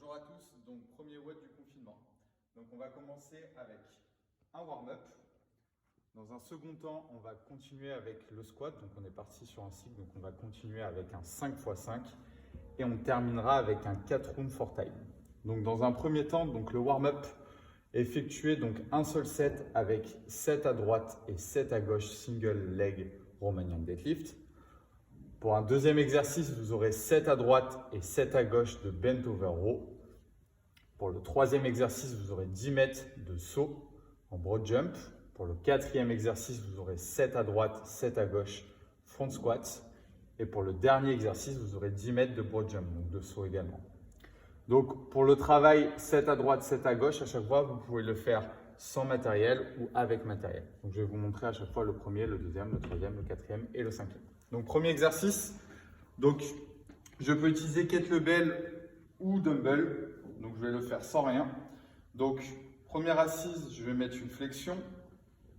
Bonjour à tous, donc premier WOD du confinement. Donc on va commencer avec un warm-up. Dans un second temps, on va continuer avec le squat. Donc on est parti sur un cycle, donc on va continuer avec un 5x5 et on terminera avec un 4 rounds for time. Donc dans un premier temps, donc le warm-up est effectué donc un seul set avec 7 à droite et 7 à gauche single leg Romanian deadlift. Pour un deuxième exercice, vous aurez 7 à droite et 7 à gauche de bent over row. Pour le troisième exercice, vous aurez 10 mètres de saut en broad jump. Pour le quatrième exercice, vous aurez 7 à droite, 7 à gauche front squat. Et pour le dernier exercice, vous aurez 10 mètres de broad jump, donc de saut également. Donc pour le travail 7 à droite, 7 à gauche, à chaque fois, vous pouvez le faire sans matériel ou avec matériel. Donc je vais vous montrer à chaque fois le premier, le deuxième, le troisième, le quatrième et le cinquième. Donc premier exercice, donc je peux utiliser kettlebell ou dumbbell, donc je vais le faire sans rien. Donc première assise, je vais mettre une flexion,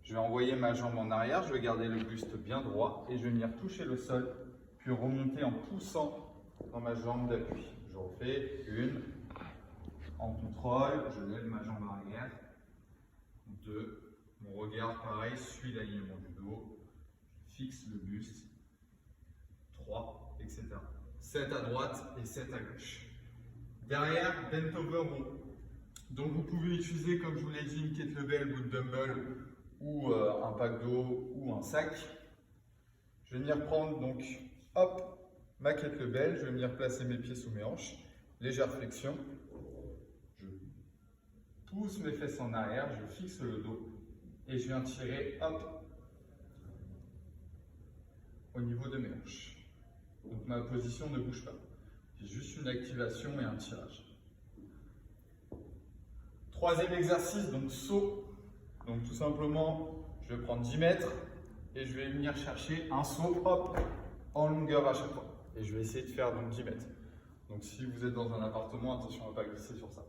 je vais envoyer ma jambe en arrière, je vais garder le buste bien droit et je vais venir toucher le sol, puis remonter en poussant dans ma jambe d'appui. Je refais une, en contrôle, je lève ma jambe arrière, 2, mon regard pareil suit l'alignement du dos, je fixe le buste, 3, etc. 7 à droite et 7 à gauche. Derrière, bent over row. Donc vous pouvez utiliser, comme je vous l'ai dit, une kettlebell ou une dumbbell ou un pack d'eau ou un sac. Je vais venir prendre donc, hop, ma kettlebell, je vais venir placer mes pieds sous mes hanches, légère flexion. Je pousse mes fesses en arrière, je fixe le dos et je viens tirer, hop, au niveau de mes hanches. Donc ma position ne bouge pas. J'ai juste une activation et un tirage. Troisième exercice, donc saut. Donc tout simplement, je vais prendre 10 mètres et je vais venir chercher un saut, hop, en longueur à chaque fois. Et je vais essayer de faire donc 10 mètres. Donc si vous êtes dans un appartement, attention à ne pas glisser sur ça.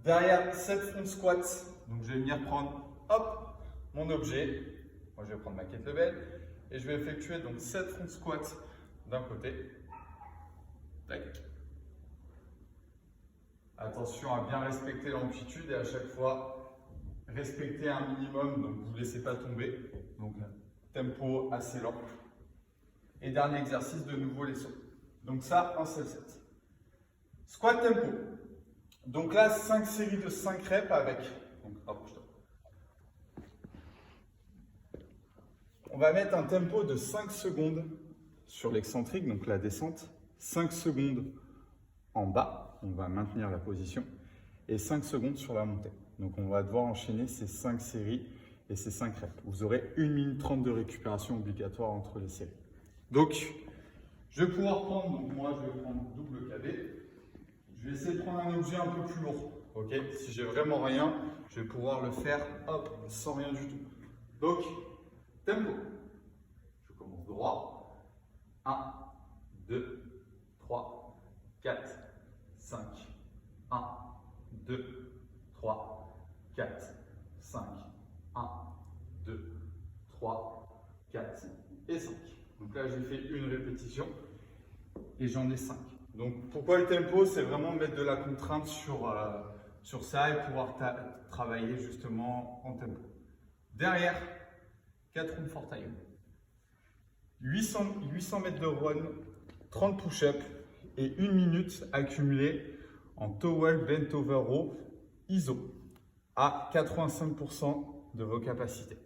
Derrière, 7 front squats. Donc je vais venir prendre, hop, mon objet. Moi je vais prendre ma kettlebell et je vais effectuer donc 7 front squats d'un côté. Tac. Attention à bien respecter l'amplitude et à chaque fois respecter un minimum, donc vous ne laissez pas tomber. Donc tempo assez lent. Et dernier exercice, de nouveau les sauts. Donc ça, un seul set. Squat tempo. Donc là, 5 séries de 5 reps avec. Donc rapproche-toi. On va mettre un tempo de 5 secondes sur l'excentrique, donc la descente. 5 secondes en bas, on va maintenir la position. Et 5 secondes sur la montée. Donc on va devoir enchaîner ces 5 séries et ces 5 reps. Vous aurez 1 minute 30 de récupération obligatoire entre les séries. Donc, je vais pouvoir prendre, donc moi je vais prendre double KB. Je vais essayer de prendre un objet un peu plus lourd. Ok, si j'ai vraiment rien, je vais pouvoir le faire, hop, sans rien du tout. Donc, tempo. Je commence droit. 1, 2, 3, 4, 5. 1, 2, 3, 4, 5. 1, 2, 3, 4 et 5. Donc là, j'ai fait une répétition et j'en ai 5. Donc pourquoi le tempo? C'est vraiment mettre de la contrainte sur ça et pouvoir travailler justement en tempo. Derrière, 4 rounds for time. 800 mètres de run, 30 push-ups et 1 minute accumulée en towel bent over row ISO à 85% de vos capacités.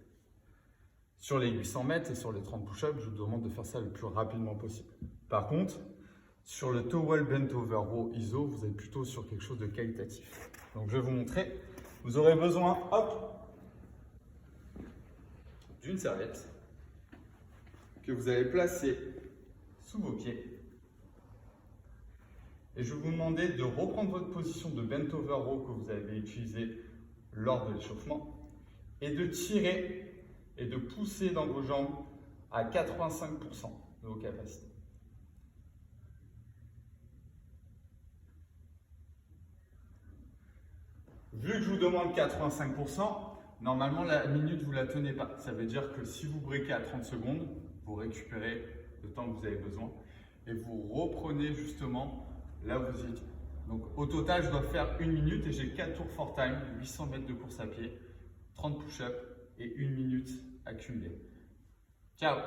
Sur les 800 mètres et sur les 30 push-ups, je vous demande de faire ça le plus rapidement possible. Par contre, sur le towel bent over row ISO, vous êtes plutôt sur quelque chose de qualitatif. Donc je vais vous montrer. Vous aurez besoin, hop, d'une serviette que vous allez placer sous vos pieds. Et je vais vous demander de reprendre votre position de bent over row que vous avez utilisée lors de l'échauffement et de tirer et de pousser dans vos jambes à 85% de vos capacités. Vu que je vous demande 85%, normalement la minute vous ne la tenez pas. Ça veut dire que si vous breakez à 30 secondes, vous récupérez le temps que vous avez besoin et vous reprenez justement là où vous étiez. Donc au total, je dois faire 1 minute et j'ai 4 tours for time, 800 mètres de course à pied, 30 push-ups et 1 minute accumulée. Ciao!